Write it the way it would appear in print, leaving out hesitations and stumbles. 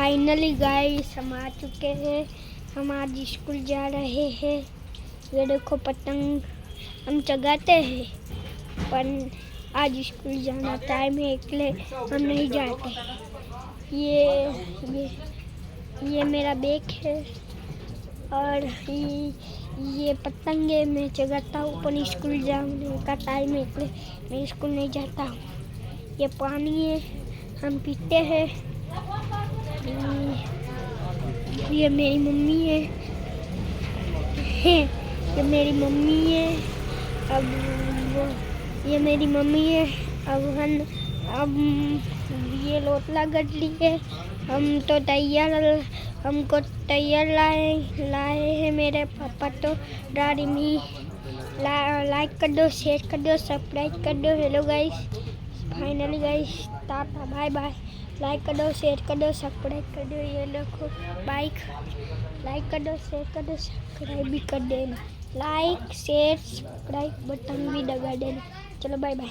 Finally guys हम आ चुके हैं। हम आज स्कूल जा रहे हैं। ये देखो पतंग हम चगाते हैं, पर आज स्कूल जाना टाइम है इसलिए हम नहीं जाते। ये मेरा बैग है और ये पतंगे मैं चगाता हूँ, पर स्कूल जाने का टाइम है इसलिए मैं स्कूल नहीं जाता हूँ। ये पानी है, हम पीते हैं। ये मेरी मम्मी है। ये मेरी मम्मी है। ये मेरी मम्मी है। अब ये लोटला गडली है। हमको तैयार लाए हैं मेरे पापा। तो दादी मी लाइक कर दो, शेयर कर दो, सब्सक्राइब कर दो। Hello guys, finally guys, tata bye bye. Like कर दो, शेयर कर दो, सब्सक्राइब कर दो। ये देखो बाइक, लाइक कर दो, शेयर कर दो, सब्सक्राइब भी कर देना। लाइक शेयर सब्सक्राइब बटन भी दबा देना। चलो बाय बाय।